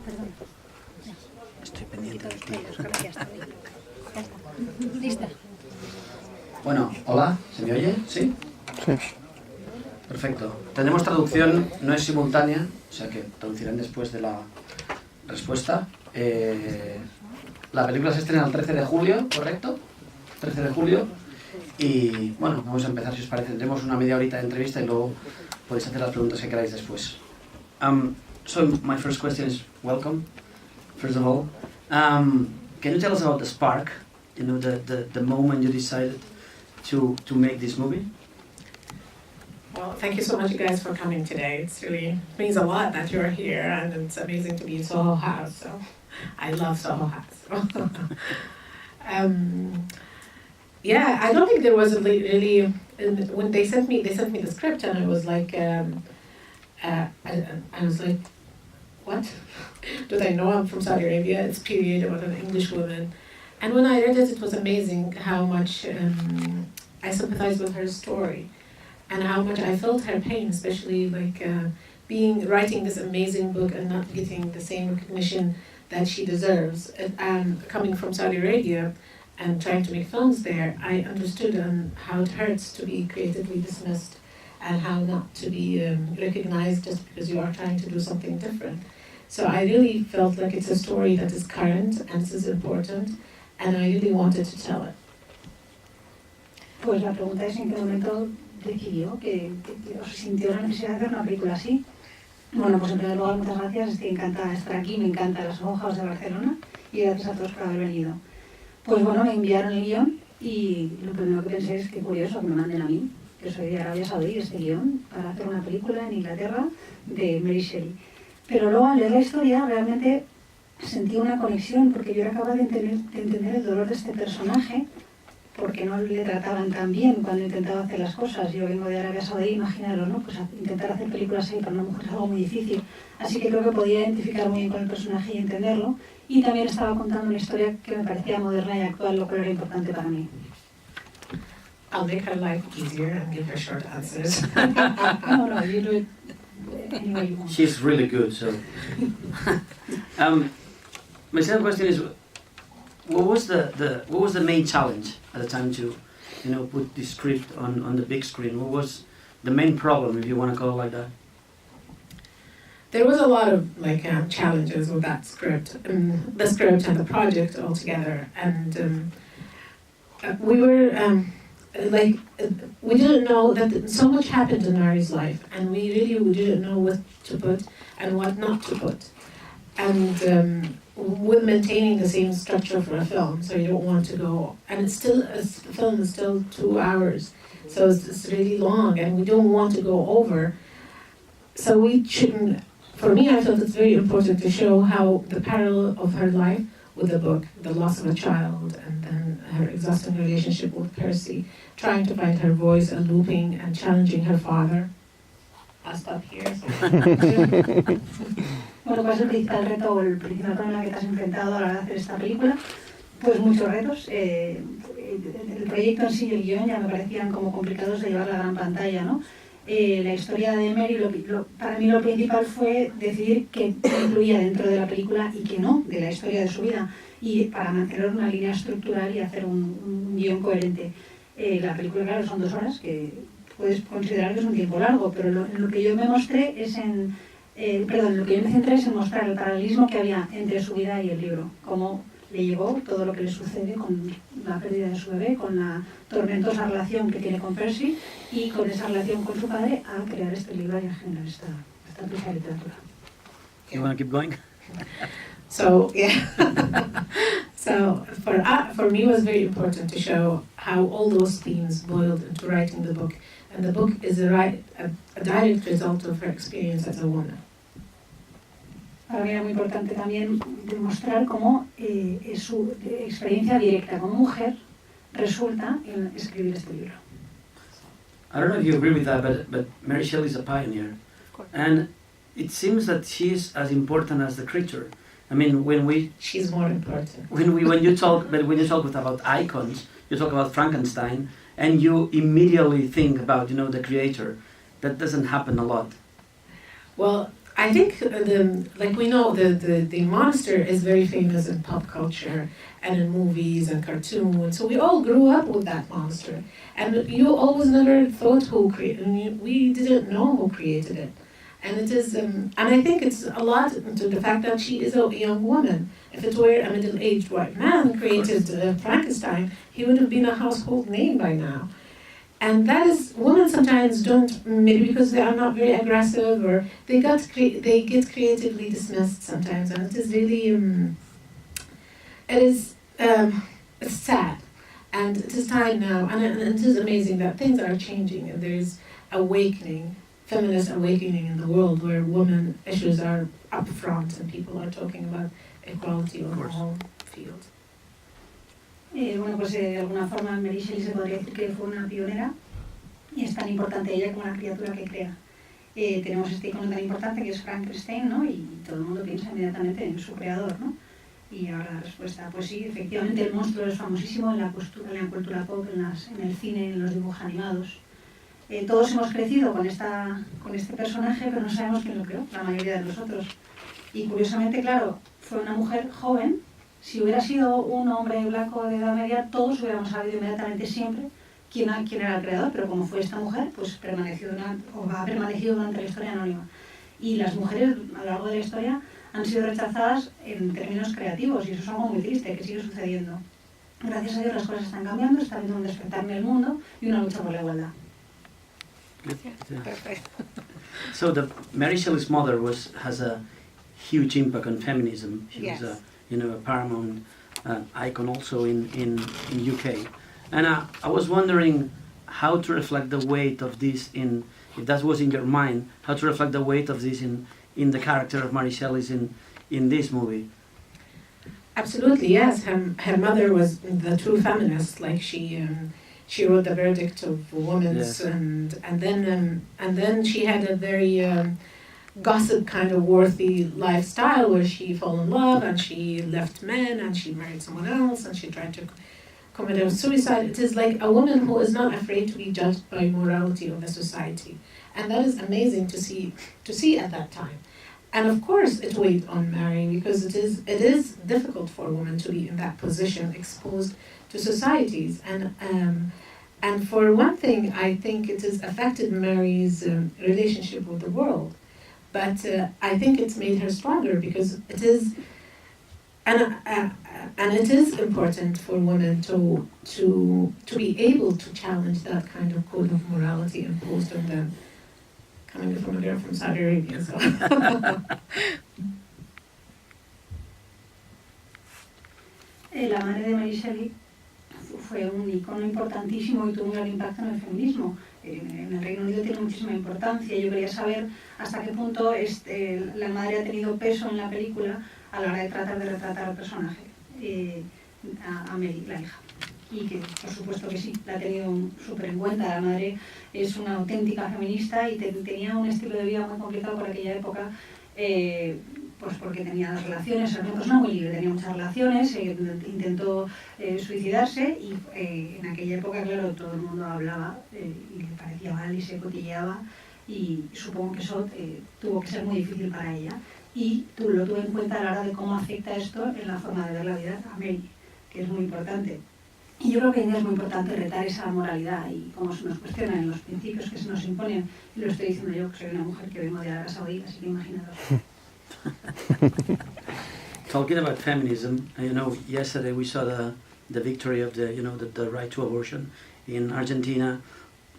Perdón. Estoy pendiente del tío. Ya está. Lista. Bueno, hola, ¿se me oye? ¿Sí? Sí. Perfecto. Tenemos traducción, no es simultánea, o sea que traducirán después de la respuesta. La película se estrena el 13 de julio, ¿correcto? 13 de julio. Y bueno, vamos a empezar si os parece. Tendremos una media horita de entrevista y luego podéis hacer las preguntas que queráis después. So my first question is, welcome, first of all. Can you tell us about the spark, you know, the moment you decided to make this movie? Well, thank you so much, you guys, for coming today. It's really means a lot that you're here, and it's amazing to be in Soho House. So, I love Soho House. Yeah, I don't think there was a really when they sent me the script, and I was like, I was like, what? Do they know I'm from Saudi Arabia? It's period about an English woman, and when I read it, it was amazing how much I sympathized with her story. And how much I felt her pain, especially like writing this amazing book and not getting the same recognition that she deserves. Coming from Saudi Arabia and trying to make films there, I understood how it hurts to be creatively dismissed and how not to be recognized just because you are trying to do something different. So I really felt like it's a story that is current and this is important, and I really wanted to tell it. Pues la pregunta es en qué momento decidió que os sintió la necesidad de hacer una película así. Bueno, pues en primer lugar, muchas gracias, estoy encantada de estar aquí, me encanta las Soho House de Barcelona y gracias a todos por haber venido. Pues bueno, me enviaron el guión y lo primero que pensé es que curioso que me manden a mí, que soy de Arabia Saudí, este guión, para hacer una película en Inglaterra de Shelley. Pero luego al leer la historia realmente sentí una conexión porque yo era capaz de entender el dolor de este personaje, porque no le trataban tan bien cuando intentaba hacer las cosas. Yo vengo de Arabia Saudí, imaginaros, ¿no? Pues intentar hacer películas ahí para una mujer es algo muy difícil. Así que creo que podía identificar muy bien con el personaje y entenderlo. Y también estaba contando una historia que me parecía moderna y actual, lo que era importante para mí. I'll make her life easier and give her short answers. No, you do it any way you want. She's really good, so... My second question is, what was the main challenge at the time to, you know, put the script on the big screen? What was the main problem, if you want to call it like that? There was a lot of challenges with that script, the script and the project altogether, and we were we didn't know that so much happened in Mary's life, and we didn't know what to put and what not to put, and with maintaining the same structure for a film, so you don't want to go, and the film is still 2 hours, so it's really long, and we don't want to go over, so we shouldn't. For me, I felt it's very important to show how the parallel of her life with the book, the loss of a child, and then her exhausting relationship with Percy, trying to find her voice and looping and challenging her father. I'll stop here. Bueno, ¿cuál es el principal reto o el principal problema que te has enfrentado a la hora de hacer esta película? Pues muchos retos. El proyecto en sí y el guión ya me parecían como complicados de llevar a la gran pantalla, ¿no? La historia de Mary, para mí lo principal fue decidir qué incluía dentro de la película y qué no, de la historia de su vida, y para mantener una línea estructural y hacer un guión coherente. La película, claro, son 2 horas, que puedes considerar que es un tiempo largo, pero lo que yo me mostré es lo que yo me centré es en mostrar el paralelismo que había entre su vida y el libro, cómo le llegó todo lo que le sucede con la pérdida de su bebé, con la tormentosa relación que tiene con Percy y con esa relación con su padre a crear este libro y a generar esta pieza de literatura. You want to keep going? So yeah, so for me it was very important to show how all those themes boiled into writing the book, and the book is a direct result of her experience as a woman. Para mí era muy importante también demostrar cómo su experiencia directa como mujer resulta en escribir este libro. I don't know if you agree with that, but Mary Shelley is a pioneer, and it seems that she's as important as the creature. I mean, she's more important. When you talk about icons, you talk about Frankenstein, and you immediately think about the creator. That doesn't happen a lot. Well, I think we know the monster is very famous in pop culture and in movies and cartoons. So we all grew up with that monster, and you always never thought who created. We didn't know who created it, and it is. And I think it's a lot to the fact that she is a young woman. If it were a middle-aged white man created Frankenstein, he would have been a household name by now. And that is, women sometimes don't, maybe because they are not very aggressive, or they get creatively dismissed sometimes, and it is really, it's sad, and it is time now, and it is amazing that things are changing, and there is awakening, feminist awakening in the world, where women issues are up front, and people are talking about equality on all fields. Bueno, pues de alguna forma Mary Shelley se podría decir que fue una pionera y es tan importante ella como la criatura que crea. Tenemos este icono tan importante que es Frankenstein, ¿no? Y todo el mundo piensa inmediatamente en su creador, ¿no? Y ahora la respuesta, pues sí, efectivamente el monstruo es famosísimo en la cultura pop, en el cine, en los dibujos animados. Todos hemos crecido con este personaje, pero no sabemos quién lo creó, la mayoría de nosotros. Y curiosamente, claro, fue una mujer joven. Si hubiera sido un hombre blanco de edad media, todos hubiéramos sabido inmediatamente siempre quién era el creador, pero como fue esta mujer, pues ha permanecido durante la historia anónima. Y las mujeres a lo largo de la historia han sido rechazadas en términos creativos, y eso es algo muy triste que sigue sucediendo. Gracias a Dios las cosas están cambiando, está habiendo un despertar en el mundo y una lucha por la igualdad. Perfect. So Mary Shelley's mother has a huge impact on feminism. She was a paramount icon also in UK. And I was wondering how to reflect the weight of this if that was in your mind, how to reflect the weight of this in the character of Mary Shelley's in this movie. Absolutely, yes. Her mother was the true feminist. Like she wrote the verdict of women's, and then she had a very gossip kind of worthy lifestyle where she fell in love and she left men and she married someone else and she tried to commit suicide. It is like a woman who is not afraid to be judged by morality of the society, and that is amazing to see at that time. And of course it weighed on Mary because it is difficult for a woman to be in that position, exposed to societies, and for one thing I think it has affected Mary's relationship with the world. But I think it's made her stronger because it is, and it is important for women to be able to challenge that kind of code of morality imposed on them, coming from a girl from Saudi Arabia. So. La madre de Mary Shelley fue un icono importantísimo y tuvo un gran impacto en el feminismo. En el Reino Unido tiene muchísima importancia. Yo quería saber hasta qué punto la madre ha tenido peso en la película a la hora de tratar de retratar al personaje, a Mary, la hija. Y que por supuesto que sí, la ha tenido súper en cuenta. La madre es una auténtica feminista y tenía un estilo de vida muy complicado por aquella época, pues porque tenía las relaciones, era una persona muy libre, tenía muchas relaciones, intentó suicidarse y en aquella época, claro, todo el mundo hablaba y le parecía mal y se cotilleaba, y supongo que eso tuvo que ser muy difícil para ella, y lo tuve en cuenta a la hora de cómo afecta esto en la forma de ver la vida a Mary, que es muy importante. Y yo creo que hoy en día es muy importante retar esa moralidad y cómo se nos cuestionan los principios que se nos imponen, y lo estoy diciendo yo, que soy una mujer que vengo de Arabia Saudí, así que imaginaros. Talking about feminism, yesterday we saw the victory of the right to abortion in Argentina.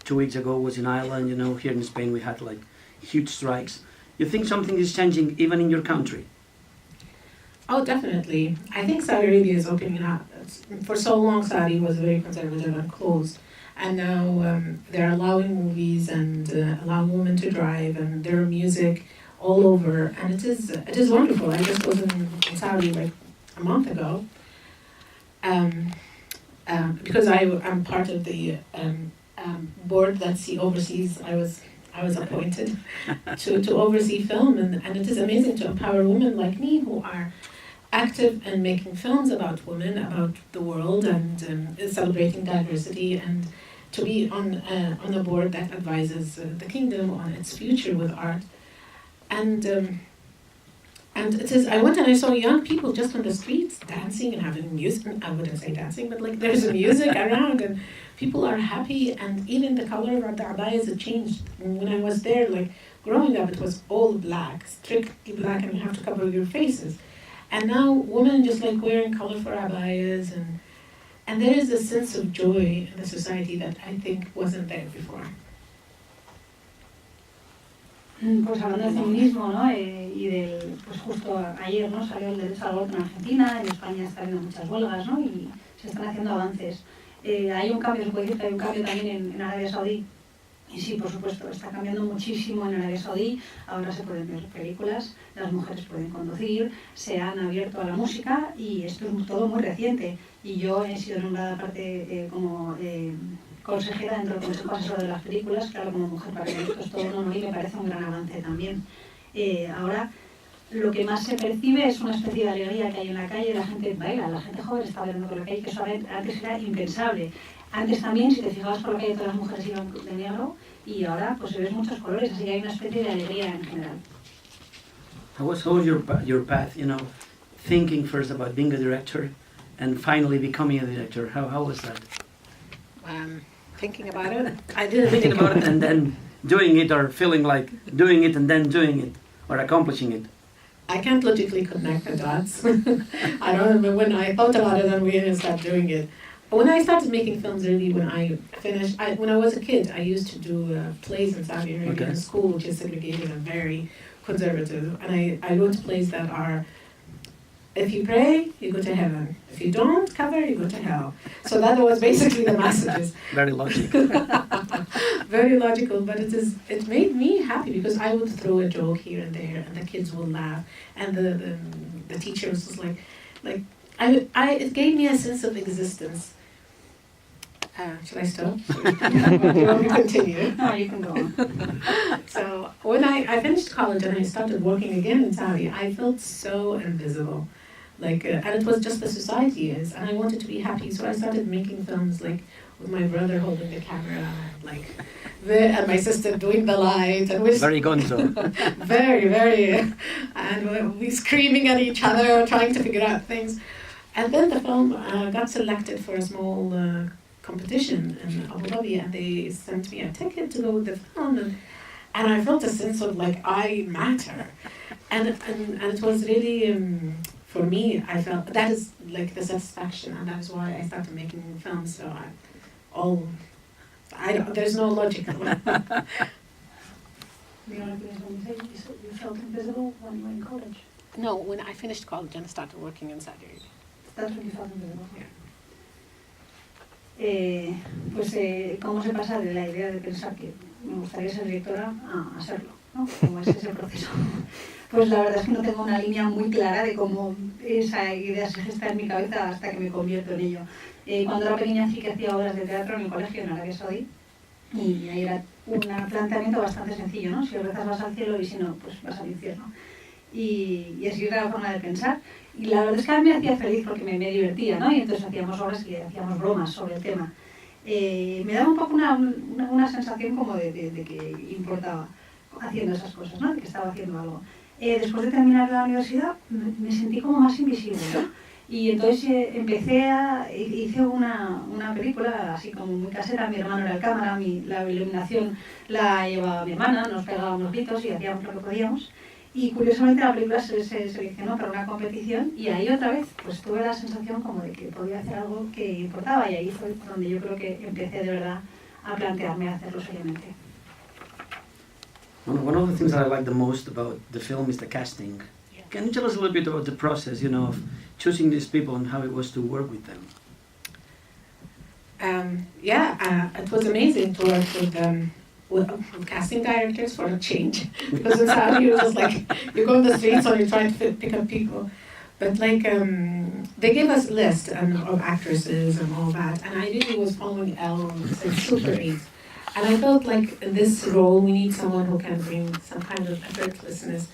2 weeks ago was in Ireland. Here in Spain we had like huge strikes. You think something is changing even in your country? Oh, definitely. I think Saudi Arabia is opening up. For so long, Saudi was very conservative and closed, and now they're allowing movies and allowing women to drive, and their music all over, and it is wonderful. I just was in Saudi like a month ago, because I'm part of the board that oversees. I was appointed to oversee film, and it is amazing to empower women like me who are active in making films about women, about the world, and celebrating diversity, and to be on a board that advises the kingdom on its future with art. And it is, I went and I saw young people just on the streets dancing and having music. I wouldn't say dancing, but like there's music around and people are happy, and even the color of the abayas had changed. And when I was there, like growing up, it was all black, strictly black, and you have to cover your faces. And now women just like wearing colorful abayas, and there is a sense of joy in the society that I think wasn't there before. Pues hablando del feminismo, ¿no? Pues justo ayer, ¿no? Salió el derecho al aborto en Argentina, en España está habiendo muchas huelgas, ¿no? Y se están haciendo avances. Hay un cambio, se puede decir que hay un cambio también en Arabia Saudí. Y sí, por supuesto, está cambiando muchísimo en Arabia Saudí. Ahora se pueden ver películas, las mujeres pueden conducir, se han abierto a la música y esto es todo muy reciente. Y yo he sido nombrada aparte como consejera dentro del Consejo Asesor de las Películas, claro, como mujer para que esto es todo no, y me parece un gran avance también. Ahora lo que más se percibe es una especie de alegría que hay en la calle, la gente baila, la gente joven está bailando por la calle, que eso antes era impensable. Antes también, si te fijabas por la calle, todas las mujeres iban de negro y ahora pues se ves muchos colores, así que hay una especie de alegría en general. How was your path, you know, thinking first about being a director and finally becoming a director? How was that? Thinking about it, I didn't Thinking about it and then doing it, or feeling like doing it and then doing it, or accomplishing it. I can't logically connect the dots. I don't remember when I thought about it and we started doing it. When I started making films, really, when I finished, when I was a kid, I used to do plays in Saudi Arabia in school, which is segregated and very conservative. And I wrote plays that are, if you pray, you go to heaven. If you don't cover, you go to hell. So that was basically the messages. Very logical. Very logical, but it made me happy because I would throw a joke here and there, and the kids would laugh, and the teacher was just like, it gave me a sense of existence. Should I stop? Do you want me to continue? No, you can go on. So when I finished college and I started working again in Saudi, I felt so invisible. And it was just the society is, and I wanted to be happy, so I started making films like with my brother holding the camera, and my sister doing the light, and very gonzo. very, very, and we screaming at each other, trying to figure out things. And then the film got selected for a small competition in Abu Dhabi, and they sent me a ticket to go with the film, and I felt a sense of like I matter, and it was really. For me, I felt that is like the satisfaction, and that is why I started making films. So there's no logic. You felt invisible when you were in college? No, when I finished college and started working in Saudi Arabia. That's when you felt invisible. Yeah. Pues cómo se pasa de la idea de pensar que me gustaría ser directora a serlo, ¿no? ¿Cómo es ese proceso? Pues la verdad es que no tengo una línea muy clara de cómo esa idea se gesta en mi cabeza hasta que me convierto en ello. Cuando era pequeña sí que hacía obras de teatro en el colegio en Arabia Saudí y ahí era un planteamiento bastante sencillo, ¿no? Si rezas vas al cielo y si no, pues vas al infierno. Y así era la forma de pensar. Y la verdad es que a mí me hacía feliz porque me divertía, ¿no? Y entonces hacíamos obras y hacíamos bromas sobre el tema. Me daba un poco una sensación como de que importaba haciendo esas cosas, ¿no? De que estaba haciendo algo. Después de terminar la universidad me sentí como más invisible, ¿no? Y entonces hice una película así como muy casera, mi hermano era el cámara, la iluminación la llevaba mi hermana, nos pegábamos gritos y hacíamos lo que podíamos. Y curiosamente la película se seleccionó para una competición y ahí otra vez pues tuve la sensación como de que podía hacer algo que importaba y ahí fue donde yo creo que empecé de verdad a plantearme hacerlo seriamente. One of the things that I like the most about the film is the casting. Yeah. Can you tell us a little bit about the process, you know, of choosing these people and how it was to work with them? It was amazing to work with casting directors for a change. Because in Saudi it was like, you go on the streets or you try to pick up people. But they gave us a list of actresses and all that, and I really was following Super 8. And I felt like in this role we need someone who can bring some kind of effortlessness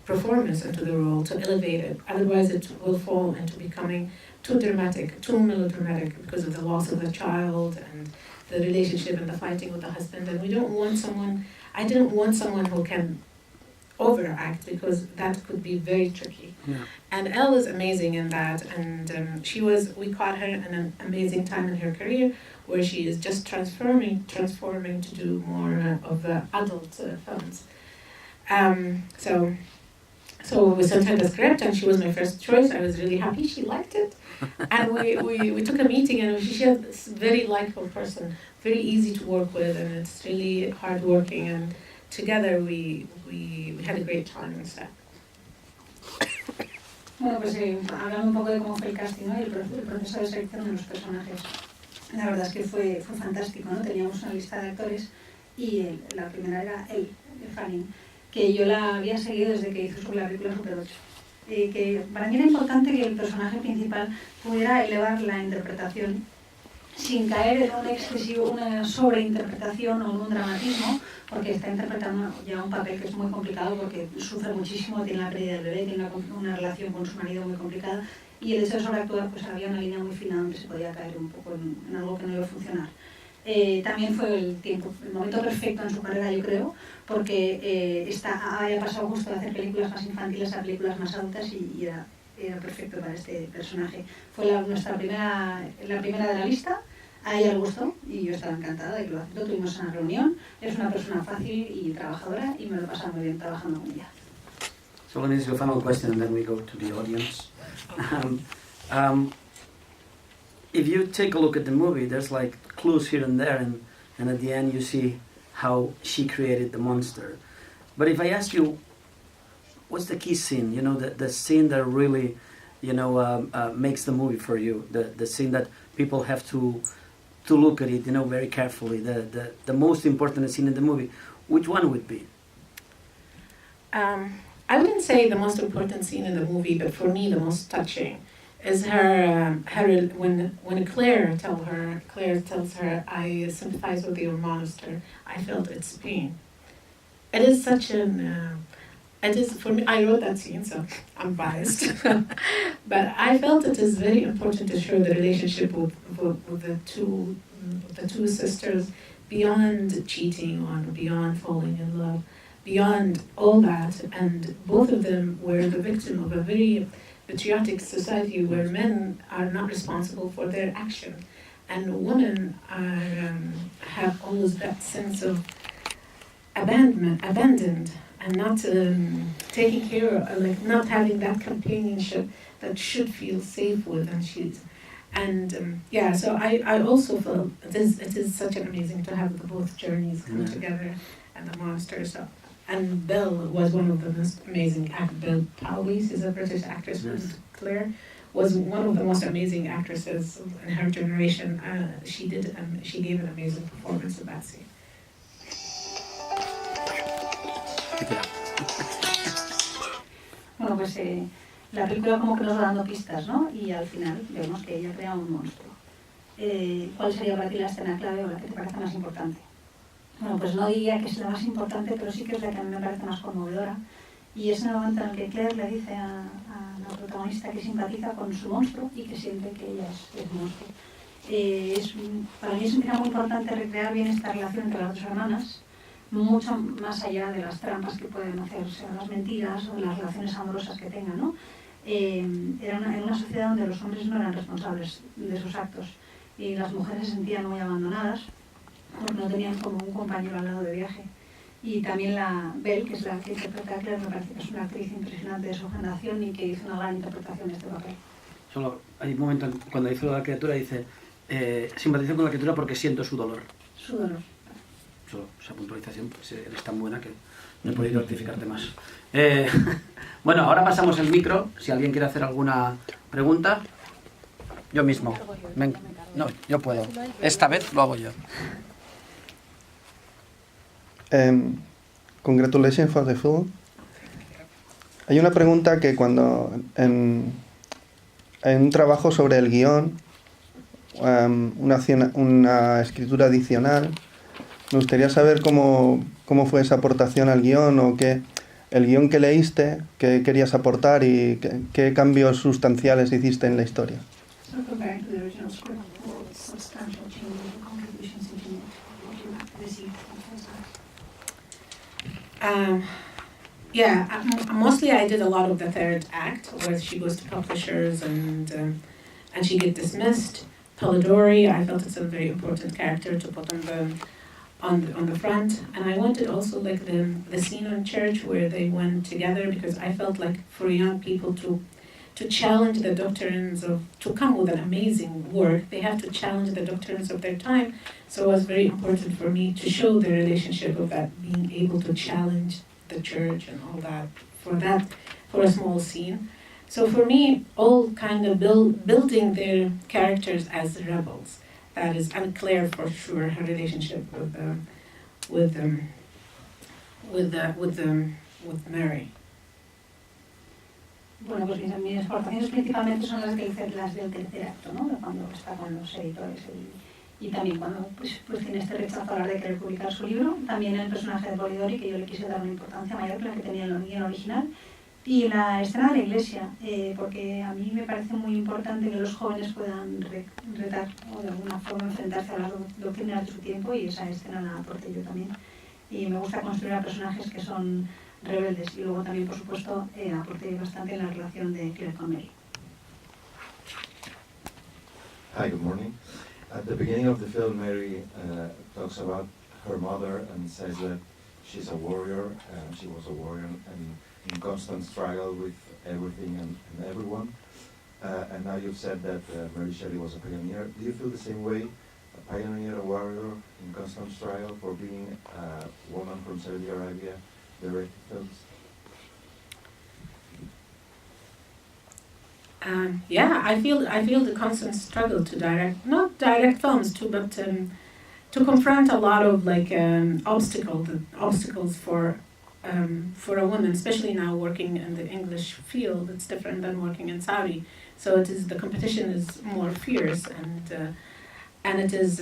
performance into the role to elevate it. Otherwise it will fall into becoming too dramatic, too melodramatic because of the loss of the child and the relationship and the fighting with the husband. And I didn't want someone who can overact, because that could be very tricky. Yeah. And Elle is amazing in that, and we caught her in an amazing time in her career where she is just transforming to do more of the adult films. So we sent her the script, and she was my first choice. I was really happy she liked it. And we took a meeting, and she's a very likable person, very easy to work with, and it's really hardworking. And together we had a great time on set. Bueno, pues hablando un poco de cómo fue el casting, ¿no? Y el proceso de selección de los personajes. La verdad es que fue fantástico, ¿no? Teníamos una lista de actores y la primera era él, Fanning, que yo la había seguido desde que hizo sobre la película Super 8. Que para mí era importante que el personaje principal pudiera elevar la interpretación sin caer en una sobreinterpretación o en un dramatismo, porque está interpretando ya un papel que es muy complicado porque sufre muchísimo, tiene la pérdida del bebé, tiene una relación con su marido muy complicada, y el hecho de sobreactuar, pues había una línea muy fina donde se podía caer un poco en algo que no iba a funcionar. También fue el momento perfecto en su carrera, yo creo, porque había pasado justo de hacer películas más infantiles a películas más adultas y era perfecto para este personaje. Fue la primera de la lista, a ella le gustó y yo estaba encantada de que lo aceptó. Tuvimos una reunión, es una persona fácil y trabajadora y me lo pasaba muy bien trabajando con ella. So let me ask you a final question and then we go to the audience. If you take a look at the movie, there's like clues here and there, and at the end you see how she created the monster. But if I ask you, what's the key scene, you know, the scene that really, you know, makes the movie for you, the scene that people have to look at it, you know, very carefully, the most important scene in the movie, which one would be? I wouldn't say the most important scene in the movie, but for me the most touching is her when Claire tells her, I sympathize with your monster, I felt its pain. It is such it is, for me, I wrote that scene, so I'm biased. But I felt it is very important to show the relationship with the two sisters beyond cheating or beyond falling in love, beyond all that. And both of them were the victim of a very patriotic society where men are not responsible for their action. And women have always that sense of abandoned and not taking care of, like not having that companionship that should feel safe with. And yeah, so I also felt it is such an amazing to have the both journeys come together, and the monsters. So, and Belle was one of the most amazing actors. Belle Powys is a British actress. Yes. Claire was one of the most amazing actresses in her generation. She gave an amazing performance in that scene. Bueno, pues la película como que nos va dando pistas, ¿no? Y al final vemos que ella crea un monstruo. ¿Cuál sería para ti la escena clave o la que te parece más importante? Bueno, pues no diría que es la más importante, pero sí que es la que a mí me parece más conmovedora. Y es en el momento en el que Claire le dice a la protagonista que simpatiza con su monstruo y que siente que ella es monstruo. Para mí es un tema muy importante recrear bien esta relación entre las dos hermanas, mucho más allá de las trampas que pueden hacerse, o las mentiras o las relaciones amorosas que tengan, ¿no? Era en una sociedad donde los hombres no eran responsables de sus actos y las mujeres se sentían muy abandonadas porque no tenían como un compañero al lado de viaje. Y también la Belle, que es la que interpreta a Claire, me parece que es una actriz impresionante de su generación y que hizo una gran interpretación de este papel. Solo hay un momento cuando hizo la criatura, dice, simpatizo con la criatura porque siento su dolor. Su dolor. Solo esa puntualización, pues eres tan buena que no he podido rectificarte más. Bueno, ahora pasamos el micro, si alguien quiere hacer alguna pregunta. Yo mismo. Venga. No, yo puedo. Esta vez lo hago yo. Congratulations for the film. Hay una pregunta que cuando en un trabajo sobre el guión, una escritura adicional, me gustaría saber cómo fue esa aportación al guión o el guión que leíste, qué querías aportar y qué cambios sustanciales hiciste en la historia. Yeah, mostly I did a lot of the third act, where she goes to publishers and she gets dismissed. Polidori, I felt it's a very important character to put on the front, and I wanted also like the scene in church where they went together, because I felt like for young people to challenge the doctrines of, to come with an amazing work, they have to challenge the doctrines of their time. So it was very important for me to show the relationship of that, being able to challenge the church and all that, for a small scene. So for me, all kind of building their characters as rebels. That is unclear for sure, her relationship with Mary. Bueno, pues mis aportaciones principalmente son las del tercer acto, ¿no? Cuando está con los editores y también cuando pues tiene este rechazo a la hora de querer publicar su libro. También el personaje de Polidori, que yo le quise dar una importancia mayor que la que tenía en el guion original. Y la escena de la iglesia, porque a mí me parece muy importante que los jóvenes puedan retar o de alguna forma enfrentarse a las doctrinas de su tiempo, y esa escena la aporté yo también. Y me gusta construir a personajes que son rebeldes, y luego también, por supuesto, aporté bastante en la relación de Claire con Mary. Hi, good morning. At the beginning of the film, Mary talks about her mother and says that she's a warrior, she was a warrior and in constant struggle with everything and everyone. And now you've said that Mary Shelley was a pioneer. Do you feel the same way? A pioneer, a warrior in constant struggle for being a woman from Saudi Arabia directing films? Yeah, I feel the constant struggle to not direct films too, but to confront a lot of like obstacles for a woman, especially now working in the English field. It's different than working in Saudi, so the competition is more fierce, and it is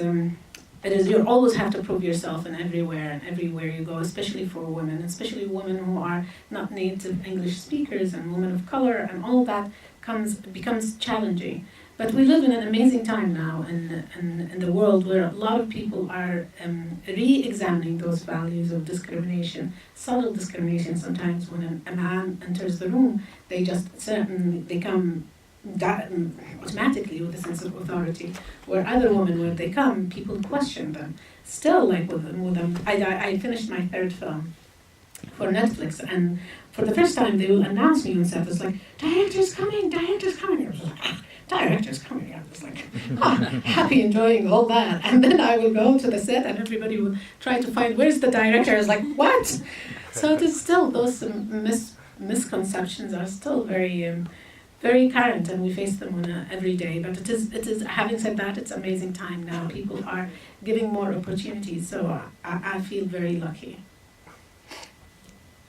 you always have to prove yourself in everywhere you go, especially for women, especially women who are not native English speakers and women of color, and all that becomes challenging. But we live in an amazing time now in the world where a lot of people are re-examining those values of discrimination, subtle discrimination. Sometimes when a man enters the room, they come automatically with a sense of authority, where other women, when they come, people question them. Still, like with them, I finished my third film for Netflix, and for the first time they will announce me on set. It's like, director's coming. I was like, director's coming. I was like, happy enjoying all that. And then I will go to the set and everybody will try to find, where's the director? I was like, what? So it is still, those misconceptions are still very very current, and we face them every day. But it is. Having said that, it's amazing time now. People are giving more opportunities, so I feel very lucky.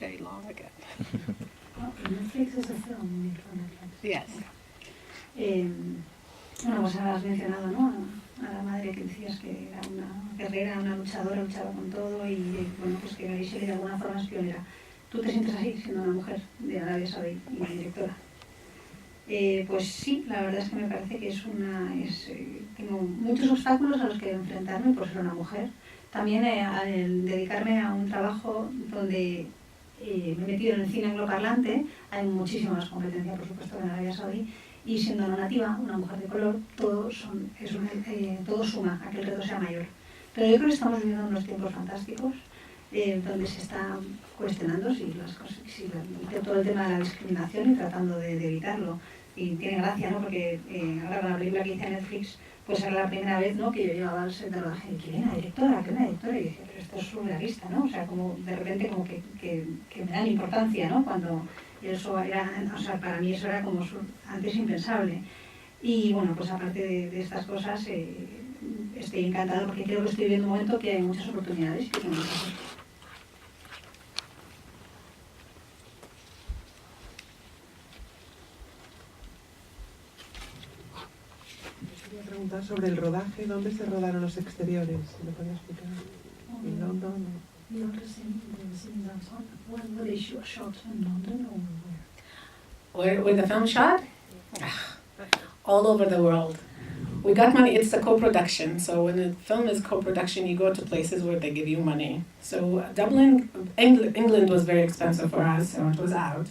Very long again. Netflix is a film made for Netflix. Yes. Bueno, pues ahora has mencionado, ¿no? A la madre que decías que era una guerrera, una luchadora, luchaba con todo, y bueno, pues que Mary Shelley de alguna forma es pionera. ¿Tú te sientes así, siendo una mujer de Arabia Saudí y directora? Pues sí, la verdad es que me parece que tengo muchos obstáculos a los que enfrentarme por ser una mujer. También al dedicarme a un trabajo donde me he metido en el cine angloparlante, hay muchísima más competencia, por supuesto, que en Arabia Saudí, y siendo no nativa, una mujer de color, todo suma a que el reto sea mayor. Pero yo creo que estamos viviendo unos tiempos fantásticos, donde se está cuestionando todo el tema de la discriminación y tratando de evitarlo. Y tiene gracia, ¿no? Porque ahora con la película que hice en Netflix, pues era la primera vez, ¿no?, que yo llevaba al set de rodaje y que viene la directora, y decía, pero esto es surrealista, ¿no? O sea, como de repente como que me dan importancia, ¿no? Cuando eso era, o sea, para mí eso era como antes impensable. Y bueno, pues aparte de estas cosas, estoy encantada porque creo que estoy viviendo un momento que hay muchas oportunidades y que preguntar sobre el rodaje, ¿dónde se rodaron los exteriores? ¿Me podía explicar? ¿En London? Where the film shot? All over the world. we got money. It's a co-production. So when a film is co-production, you go to places where they give you money. So Dublin, England was very expensive for us, so it was out.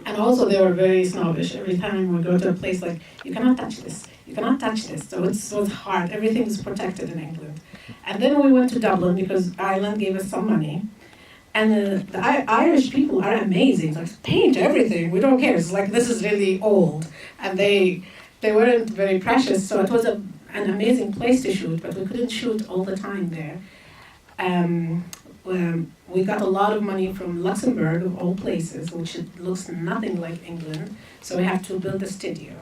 And also they were very snobbish. Every time we go to a place, like, you cannot touch this, you cannot touch this. So it was hard. Everything is protected in England. And then we went to Dublin because Ireland gave us some money. And the Irish people are amazing. Like, paint everything, we don't care. It's like, this is really old. And they weren't very precious, so it was an amazing place to shoot, but we couldn't shoot all the time there. We got a lot of money from Luxembourg, of all places, which looks nothing like England, so we have to build a studio.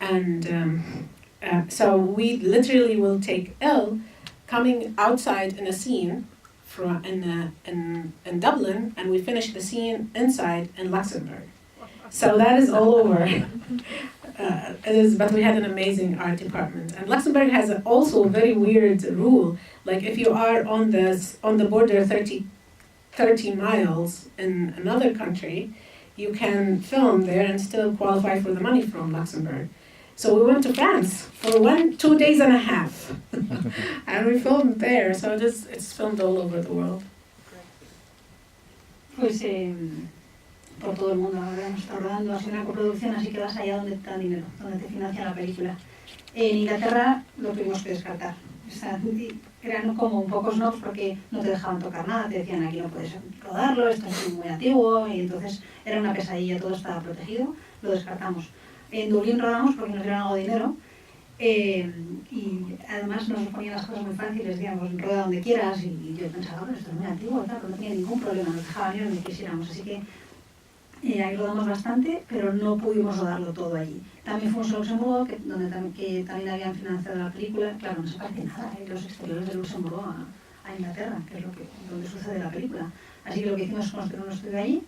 And so we literally will take Elle coming outside in a scene in Dublin, and we finish the scene inside in Luxembourg. So that is all over. But we had an amazing art department. And Luxembourg has also a very weird rule. Like, if you are on the border 30 miles in another country, you can film there and still qualify for the money from Luxembourg. So we went to France for 2 days and a half. And we filmed there, so it's filmed all over the world. Pues por todo el mundo, ahora hemos estado rodando, ha sido una coproducción, así que vas allá donde está el dinero, donde te financia la película. En Inglaterra lo tuvimos que descartar. O sea, eran como un poco snobs porque no te dejaban tocar nada, te decían aquí no puedes rodarlo, esto es muy antiguo, y entonces era una pesadilla, todo estaba protegido, lo descartamos. En Dublín rodamos porque nos dieron algo de dinero, y además nos ponían las cosas muy fáciles, digamos, roda donde quieras, y yo pensaba, pero esto es muy antiguo, claro, pero no tenía ningún problema, nos dejaban ir donde quisiéramos, así que ahí rodamos bastante, pero no pudimos rodarlo todo allí. También fuimos a Luxemburgo, que también habían financiado la película. Claro, no se parece nada, los exteriores de Luxemburgo a Inglaterra, que es donde sucede la película. Así que lo que hicimos fue construir un estudio allí,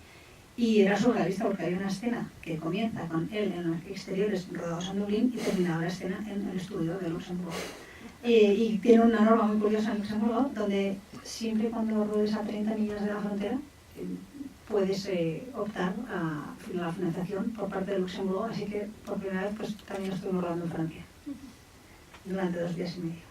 y era surrealista porque había una escena que comienza con él en los exteriores rodados en Dublín y terminaba la escena en el estudio de Luxemburgo. Y tiene una norma muy curiosa en Luxemburgo, donde siempre cuando rodes a 30 millas de la frontera, puedes optar a la financiación por parte de Luxemburgo, así que por primera vez pues también estuvimos rodando en Francia durante 2 días y medio.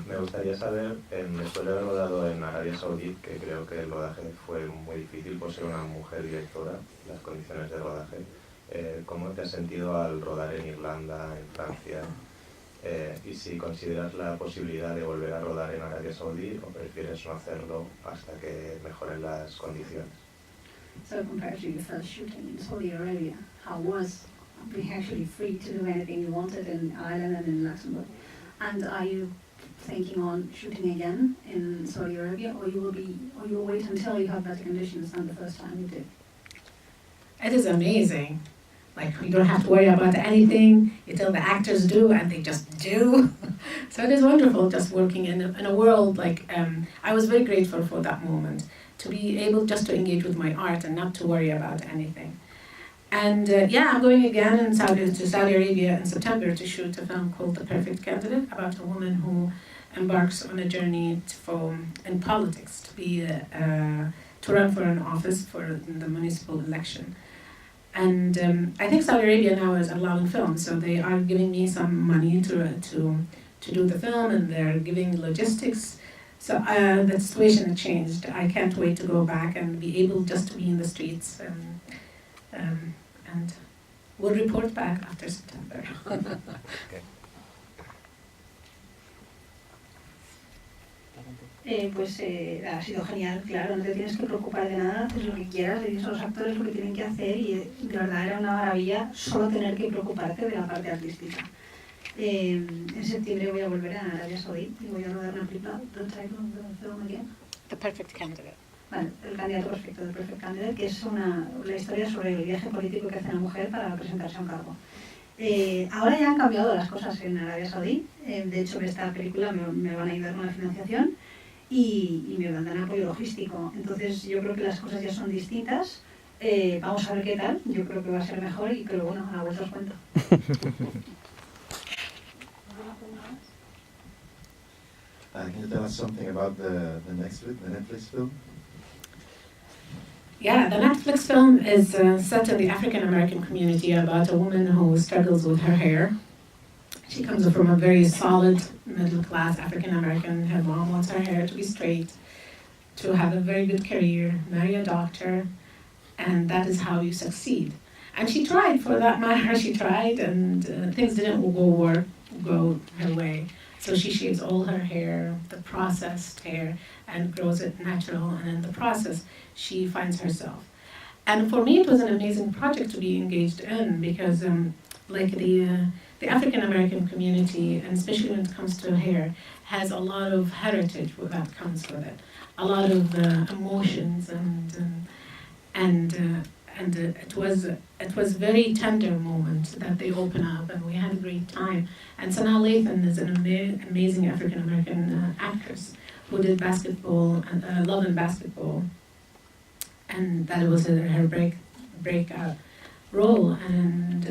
Me gustaría saber, después de haber rodado en Arabia Saudí, que creo que el rodaje fue muy difícil por ser una mujer directora, las condiciones de rodaje, ¿cómo te has sentido al rodar en Irlanda, en Francia? Y si consideras la posibilidad de volver a rodar en Arabia Saudí o prefieres no hacerlo hasta que mejoren las condiciones. So compared to your first shooting in Saudi Arabia, how was being actually free to do anything you wanted in Ireland and in Luxembourg? And are you thinking on shooting again in Saudi Arabia, or you will wait until you have better conditions than the first time you did? It is amazing. Like, you don't have to worry about anything. You tell the actors do, and they just do. So it is wonderful just working in a world like, I was very grateful for that moment, to be able just to engage with my art and not to worry about anything. And I'm going again to Saudi Arabia in September to shoot a film called The Perfect Candidate, about a woman who embarks on a journey in politics, to run for an office for the municipal election. And I think Saudi Arabia now is allowing films, so they are giving me some money to do the film, and they're giving logistics. So the situation has changed. I can't wait to go back and be able just to be in the streets, and we'll report back after September. Okay. Pues ha sido genial, claro, no te tienes que preocupar de nada, haces lo que quieras, le dices a los actores lo que tienen que hacer, y de verdad era una maravilla solo tener que preocuparte de la parte artística. En septiembre voy a volver a Arabia Saudí y voy a rodar una película, The title of the film again? The Perfect Candidate. Vale, el candidato perfecto, The Perfect Candidate, que es la historia sobre el viaje político que hace una mujer para presentarse a un cargo. Ahora ya han cambiado las cosas en Arabia Saudí, de hecho en esta película me van a ayudar con la financiación y me van a dar apoyo logístico, entonces yo creo que las cosas ya son distintas, vamos a ver qué tal, yo creo que va a ser mejor, pero bueno, a la vuelta os cuento. Can you tell us something about the Netflix film? Yeah, the Netflix film is set in the African American community about a woman who struggles with her hair. She comes from a very solid middle class African American. Her mom wants her hair to be straight, to have a very good career, marry a doctor, and that is how you succeed. And she tried, for that matter, she tried, and things didn't go her way. So she shaves all her hair, the processed hair, and grows it natural, and in the process, she finds herself. And for me, it was an amazing project to be engaged in, because like the African American community, and especially when it comes to hair, has a lot of heritage that comes with it, a lot of emotions, and it was very tender moment that they open up, and we had a great time. And Sanaa Lathan is an amazing African American actress who did basketball and Love and Basketball, and that was her breakout role. And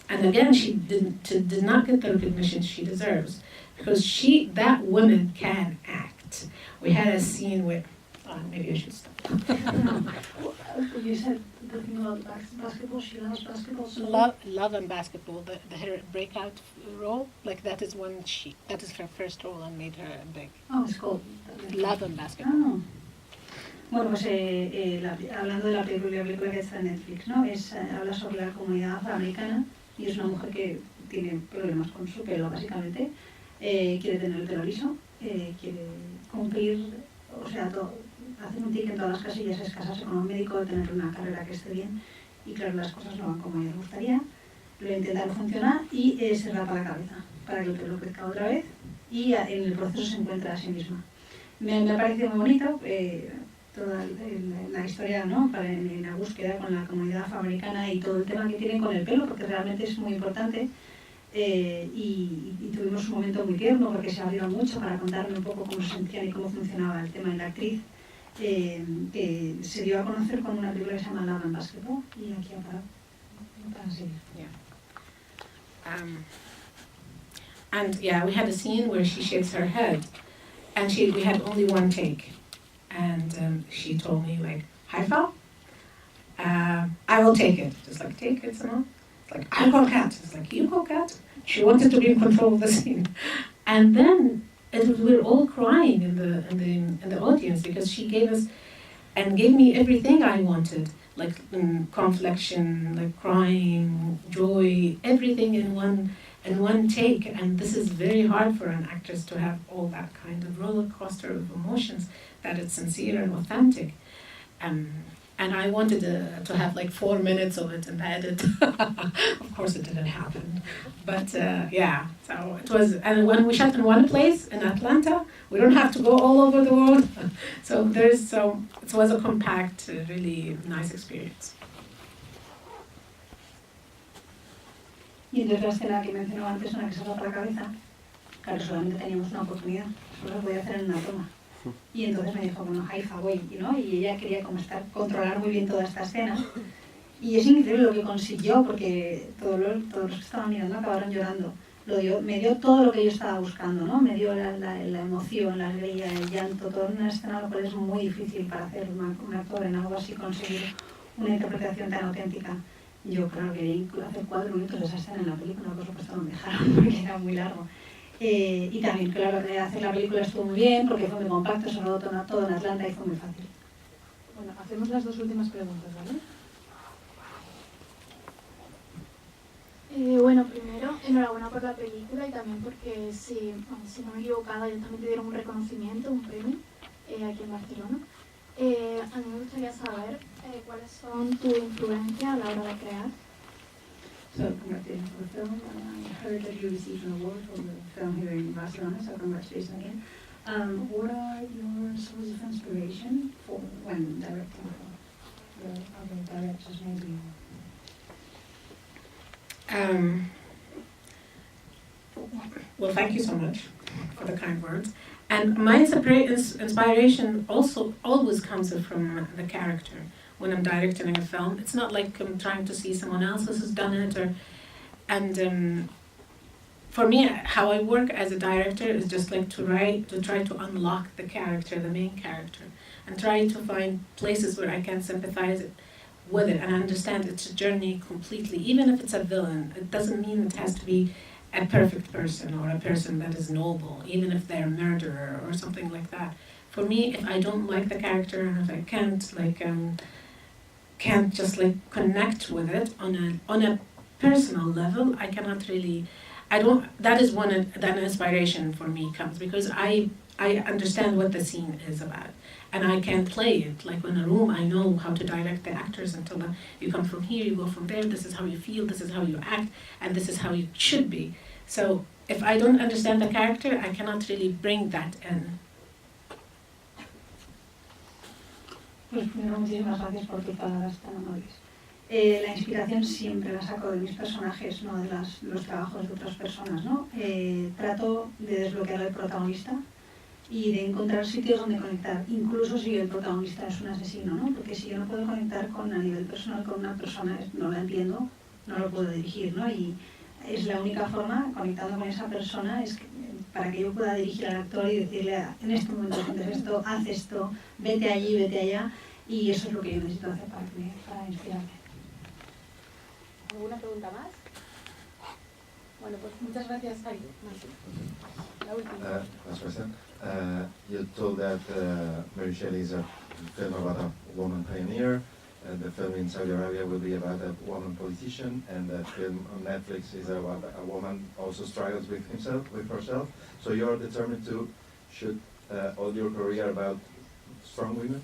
again, she did not get the recognition she deserves, because that woman can act. We had a scene where maybe I should stop. You said the thing about basketball, she loves basketball. So Love and Basketball, her breakout role, like that is her first role and made her big. Oh, it's called Love and Basketball. Ah. Bueno, pues hablando de la película que está en Netflix, ¿no? Habla sobre la comunidad afroamericana y es una mujer que tiene problemas con su pelo, básicamente. Quiere tener el pelo liso, quiere cumplir, o sea, hacer un tic en todas las casillas, es casarse con un médico, tener una carrera que esté bien, y claro, las cosas no van como a ella le gustaría. Lo intenta, no funciona y se rapa la cabeza para que el pelo crezca otra vez, y en el proceso se encuentra a sí misma. Me ha parecido muy bonito toda la historia, ¿no? En la búsqueda con la comunidad afroamericana y todo el tema que tienen con el pelo, porque realmente es muy importante. Y tuvimos un momento muy tierno porque se abrieron mucho para contarme un poco cómo se sentían y cómo funcionaba el tema. Y la actriz que se dio a conocer con una película que se llama Love and Basketball, y aquí para seguir. And yeah, we had a scene where she shaves her head, and we had only one take, and she told me like, HAIFAA, I will take it. Just like, take it, Sanaa. Like, I'll go cat. It's like, you go cat. She wanted to be in control of the scene, and then we were all crying in the audience, because she gave me everything I wanted, like confliction, like crying, joy, everything in one take. And this is very hard for an actress to have all that kind of roller coaster of emotions, that it's sincere and authentic. And I wanted to have like 4 minutes of it in the edit. Of course, it didn't happen. But yeah, so it was. And when we shot in one place in Atlanta, we don't have to go all over the world. So it was a compact, really nice experience. Y entonces la escena que mencionaba antes, una que se rapa la cabeza, claro, solamente teníamos una oportunidad, solo se podía hacer en una toma. Y entonces me dijo, bueno, HAIFAA, voy, ¿no? Y ella quería como controlar muy bien toda esta escena. Y es increíble lo que consiguió, porque todos los que estaban mirando acabaron llorando. Me dio todo lo que yo estaba buscando, ¿no? Me dio la emoción, la alegría, el llanto, toda una escena, lo cual es muy difícil para hacer un actor en algo así, conseguir una interpretación tan auténtica. Yo, claro, quería hacer 4 minutos de esa escena en la película, por supuesto no me dejaron porque era muy largo. Y también, claro, hacer la película estuvo muy bien porque fue muy compacto, se rodó todo en Atlanta y fue muy fácil. Bueno, hacemos las 2 últimas preguntas, ¿vale? Bueno, primero, enhorabuena por la película y también porque, si no me he equivocado, ellos también te dieron un reconocimiento, un premio, aquí en Barcelona. A mí me gustaría saber cuáles son tus influencias a la hora de crear. So, congratulations for the film. I heard that you received an award for the film here in Barcelona, so congratulations again. What are your sources of inspiration for when directing for the other directors maybe? Well, thank you so much for the kind words. And my inspiration also always comes from the character. When I'm directing a film, it's not like I'm trying to see someone else who's done it, for me, how I work as a director is just like to try to unlock the character, the main character, and try to find places where I can sympathize with it and understand its journey completely. Even if it's a villain, it doesn't mean it has to be a perfect person or a person that is noble, even if they're a murderer or something like that. For me, if I don't like the character and if I can't just like connect with it on a personal level, I cannot really. That is that inspiration for me comes because I understand what the scene is about and I can play it. Like in a room, I know how to direct the actors until you come from here, you go from there, this is how you feel, this is how you act, and this is how you should be. So if I don't understand the character, I cannot really bring that in. Pues primero, muchísimas gracias por tus palabras tan amables. La inspiración siempre la saco de mis personajes, no de los trabajos de otras personas, ¿no? Trato de desbloquear al protagonista y de encontrar sitios donde conectar, incluso si el protagonista es un asesino, ¿no? Porque si yo no puedo conectar a nivel personal con una persona, no la entiendo, no lo puedo dirigir, ¿no? Y es la única forma, conectando con esa persona, es que, para que yo pueda dirigir al actor y decirle, en este momento sientes esto, haz esto, vete allí, vete allá, y eso es lo que yo necesito hacer para inspirarme. ¿Alguna pregunta más? Bueno, pues muchas gracias. Ay, la última. Last question. You told that Mary Shelley is a film about a woman pioneer. The film in Saudi Arabia will be about a woman politician, and the film on Netflix is about a woman also struggles with herself. So you're determined to shoot all your career about strong women?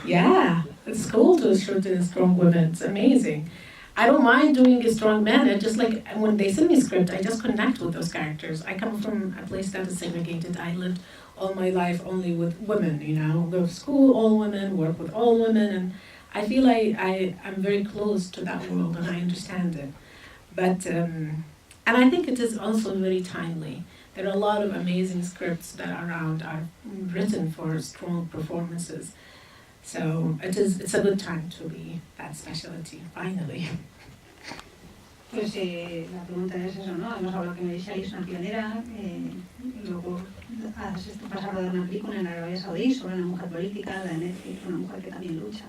Yeah, it's cool to shoot strong women. It's amazing. I don't mind doing a strong man. I just like when they send me script, I just connect with those characters. I come from a place that is segregated. I lived all my life only with women, you know, go to school, all women, work with all women, and I feel I'm very close to that world and I understand it. But and I think it is also very timely. There are a lot of amazing scripts that are written for strong performances. So it's a good time to be that specialty, finally. Pues la pregunta es eso, ¿no? Hemos hablado que Mary Shelley es una pionera, luego vas a rodar una película en Arabia Saudí sobre una mujer política, la de Netflix, una mujer que también lucha.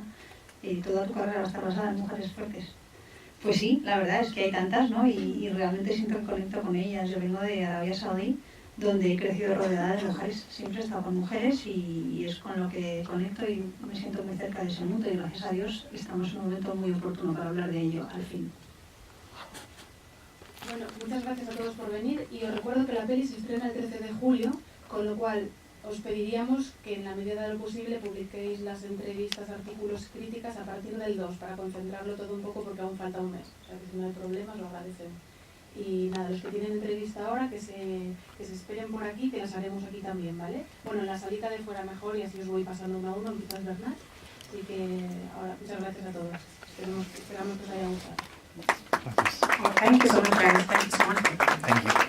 Toda tu carrera va a estar basada en mujeres fuertes. Pues sí, la verdad es que hay tantas, ¿no? Y realmente siento que conecto con ellas. Yo vengo de Arabia Saudí, donde he crecido rodeada de mujeres, siempre he estado con mujeres y es con lo que conecto y me siento muy cerca de ese mundo y gracias a Dios estamos en un momento muy oportuno para hablar de ello, al fin. Bueno, muchas gracias a todos por venir y os recuerdo que la peli se estrena el 13 de julio, con lo cual os pediríamos que en la medida de lo posible publiquéis las entrevistas, artículos, críticas a partir del 2 para concentrarlo todo un poco porque aún falta un mes, o sea que si no hay problemas lo agradecemos. Y nada, los que tienen entrevista ahora que se esperen por aquí, que las haremos aquí también, ¿vale? Bueno, en la salita de fuera mejor y así os voy pasando uno a uno, quizás Bernat. Así que ahora, muchas gracias a todos. Esperamos que os haya gustado. Gracias. Well, thank you so much, guys. Thank you so much. Thank you.